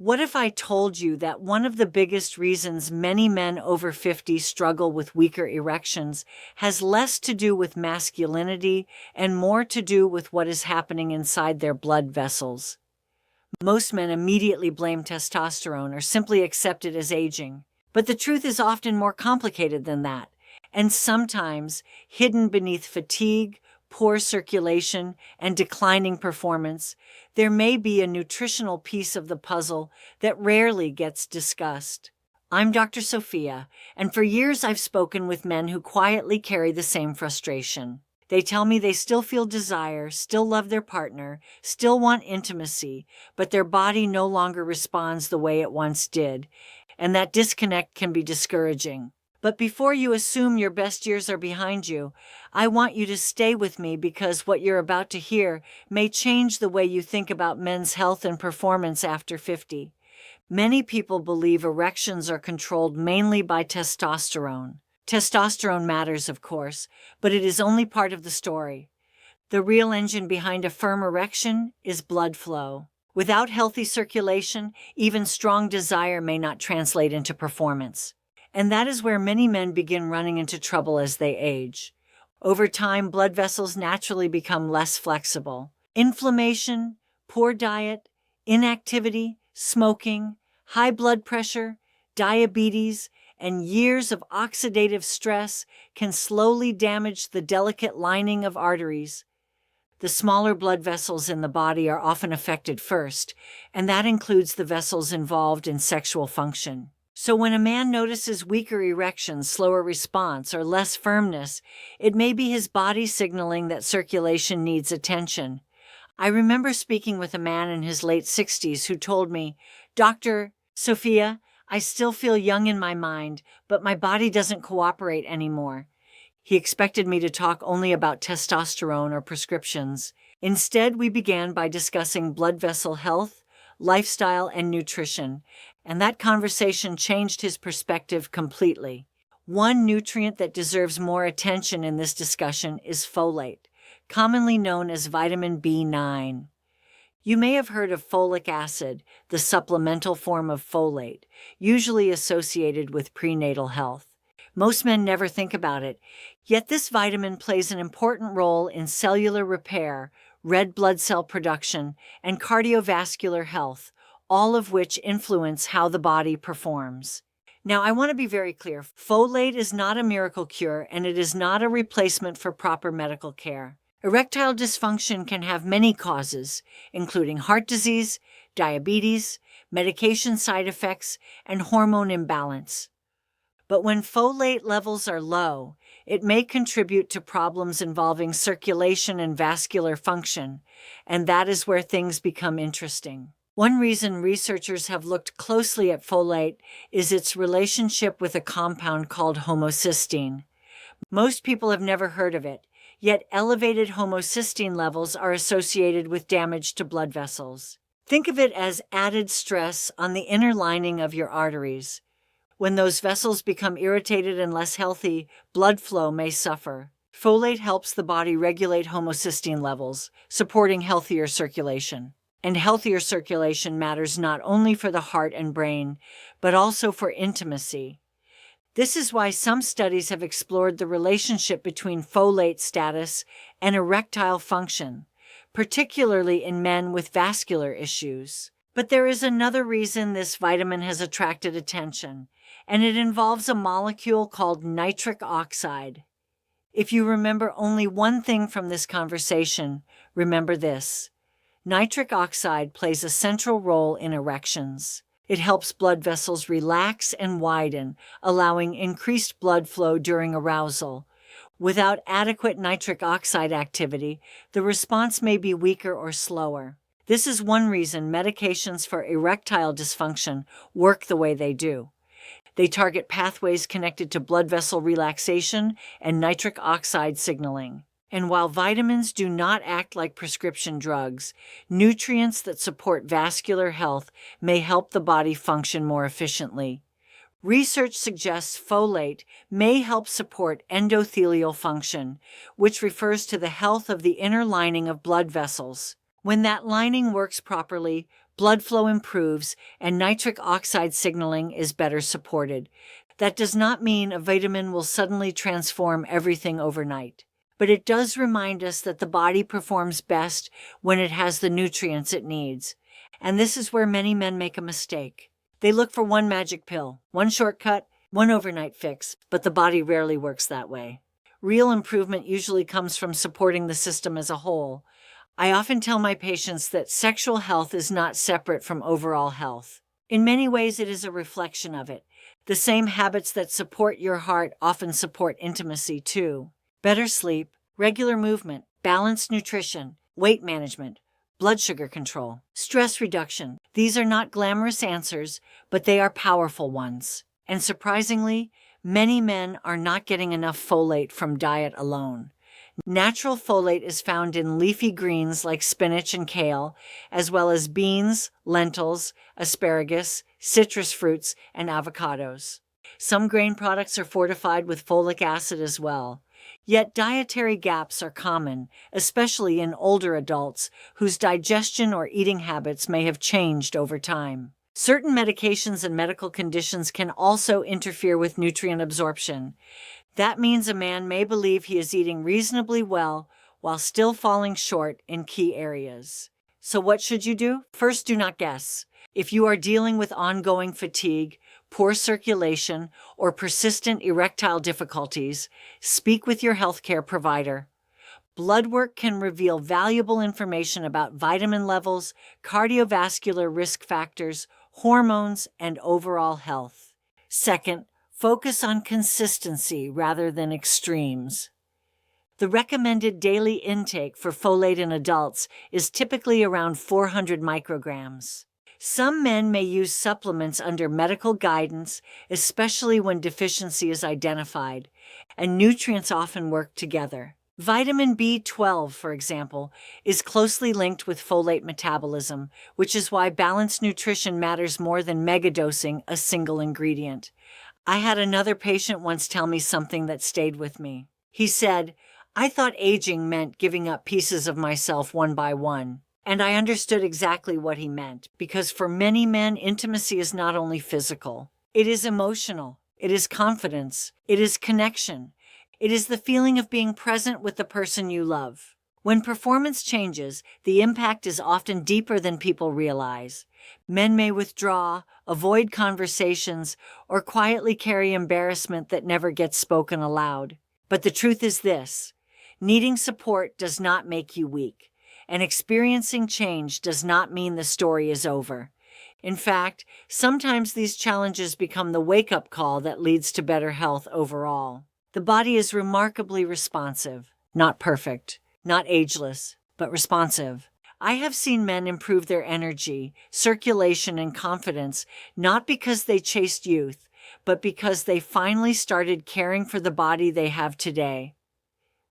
What if I told you that one of the biggest reasons many men over 50 struggle with weaker erections has less to do with masculinity and more to do with what is happening inside their blood vessels? Most men immediately blame testosterone or simply accept it as aging. But the truth is often more complicated than that, and sometimes hidden beneath fatigue, poor circulation, and declining performance, there may be a nutritional piece of the puzzle that rarely gets discussed. I'm Dr. Sofia, and for years I've spoken with men who quietly carry the same frustration. They tell me they still feel desire, still love their partner, still want intimacy, but their body no longer responds the way it once did, and that disconnect can be discouraging. But before you assume your best years are behind you, I want you to stay with me because what you're about to hear may change the way you think about men's health and performance after 50. Many people believe erections are controlled mainly by testosterone. Testosterone matters, of course, but it is only part of the story. The real engine behind a firm erection is blood flow. Without healthy circulation, even strong desire may not translate into performance. And that is where many men begin running into trouble as they age. Over time, blood vessels naturally become less flexible. Inflammation, poor diet, inactivity, smoking, high blood pressure, diabetes, and years of oxidative stress can slowly damage the delicate lining of arteries. The smaller blood vessels in the body are often affected first, and that includes the vessels involved in sexual function. So when a man notices weaker erections, slower response, or less firmness, it may be his body signaling that circulation needs attention. I remember speaking with a man in his late 60s who told me, "Dr. Sofia, I still feel young in my mind, but my body doesn't cooperate anymore." He expected me to talk only about testosterone or prescriptions. Instead, we began by discussing blood vessel health, lifestyle, and nutrition, and that conversation changed his perspective completely. One nutrient that deserves more attention in this discussion is folate, commonly known as vitamin B9. You may have heard of folic acid, the supplemental form of folate, usually associated with prenatal health. Most men never think about it, yet this vitamin plays an important role in cellular repair, red blood cell production, and cardiovascular health, all of which influence how the body performs. Now, I want to be very clear. Folate is not a miracle cure, and it is not a replacement for proper medical care. Erectile dysfunction can have many causes, including heart disease, diabetes, medication side effects, and hormone imbalance. But when folate levels are low, it may contribute to problems involving circulation and vascular function, and that is where things become interesting. One reason researchers have looked closely at folate is its relationship with a compound called homocysteine. Most people have never heard of it, yet elevated homocysteine levels are associated with damage to blood vessels. Think of it as added stress on the inner lining of your arteries. When those vessels become irritated and less healthy, blood flow may suffer. Folate helps the body regulate homocysteine levels, supporting healthier circulation. And healthier circulation matters not only for the heart and brain, but also for intimacy. This is why some studies have explored the relationship between folate status and erectile function, particularly in men with vascular issues. But there is another reason this vitamin has attracted attention, and it involves a molecule called nitric oxide. If you remember only one thing from this conversation, remember this. Nitric oxide plays a central role in erections. It helps blood vessels relax and widen, allowing increased blood flow during arousal. Without adequate nitric oxide activity, the response may be weaker or slower. This is one reason medications for erectile dysfunction work the way they do. They target pathways connected to blood vessel relaxation and nitric oxide signaling. And while vitamins do not act like prescription drugs, nutrients that support vascular health may help the body function more efficiently. Research suggests folate may help support endothelial function, which refers to the health of the inner lining of blood vessels. When that lining works properly, blood flow improves, and nitric oxide signaling is better supported. That does not mean a vitamin will suddenly transform everything overnight, but it does remind us that the body performs best when it has the nutrients it needs. And this is where many men make a mistake. They look for one magic pill, one shortcut, one overnight fix, but the body rarely works that way. Real improvement usually comes from supporting the system as a whole. I often tell my patients that sexual health is not separate from overall health. In many ways, it is a reflection of it. The same habits that support your heart often support intimacy too. Better sleep, regular movement, balanced nutrition, weight management, blood sugar control, stress reduction. These are not glamorous answers, but they are powerful ones. And surprisingly, many men are not getting enough folate from diet alone. Natural folate is found in leafy greens like spinach and kale, as well as beans, lentils, asparagus, citrus fruits, and avocados. Some grain products are fortified with folic acid as well. Yet dietary gaps are common, especially in older adults whose digestion or eating habits may have changed over time. Certain medications and medical conditions can also interfere with nutrient absorption. That means a man may believe he is eating reasonably well while still falling short in key areas. So what should you do? First, do not guess. If you are dealing with ongoing fatigue, poor circulation, or persistent erectile difficulties, speak with your healthcare provider. Blood work can reveal valuable information about vitamin levels, cardiovascular risk factors, hormones, and overall health. Second, focus on consistency rather than extremes. The recommended daily intake for folate in adults is typically around 400 micrograms. Some men may use supplements under medical guidance, especially when deficiency is identified, and nutrients often work together. Vitamin B12, for example, is closely linked with folate metabolism, which is why balanced nutrition matters more than megadosing a single ingredient. I had another patient once tell me something that stayed with me. He said, "I thought aging meant giving up pieces of myself one by one." And I understood exactly what he meant, because for many men, intimacy is not only physical. It is emotional. It is confidence. It is connection. It is the feeling of being present with the person you love. When performance changes, the impact is often deeper than people realize. Men may withdraw, avoid conversations, or quietly carry embarrassment that never gets spoken aloud. But the truth is this: needing support does not make you weak. And experiencing change does not mean the story is over. In fact, sometimes these challenges become the wake-up call that leads to better health overall. The body is remarkably responsive, not perfect, not ageless, but responsive. I have seen men improve their energy, circulation, and confidence not because they chased youth, but because they finally started caring for the body they have today.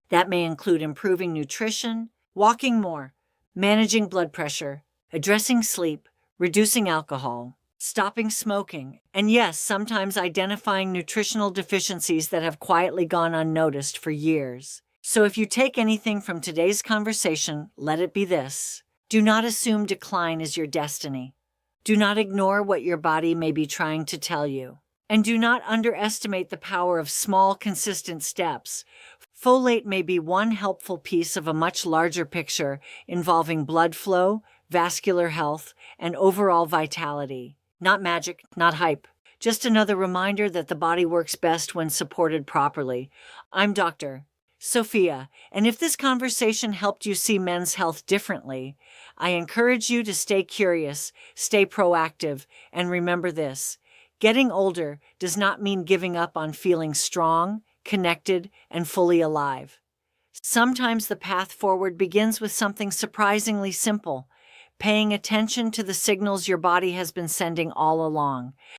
That may include improving nutrition, walking more, managing blood pressure, addressing sleep, reducing alcohol, stopping smoking, and yes, sometimes identifying nutritional deficiencies that have quietly gone unnoticed for years. So if you take anything from today's conversation, let it be this: do not assume decline is your destiny. Do not ignore what your body may be trying to tell you. And do not underestimate the power of small, consistent steps. Folate may be one helpful piece of a much larger picture involving blood flow, vascular health, and overall vitality. Not magic, not hype. Just another reminder that the body works best when supported properly. I'm Dr. Sofia, and if this conversation helped you see men's health differently, I encourage you to stay curious, stay proactive, and remember this: getting older does not mean giving up on feeling strong, connected, and fully alive. Sometimes the path forward begins with something surprisingly simple: paying attention to the signals your body has been sending all along.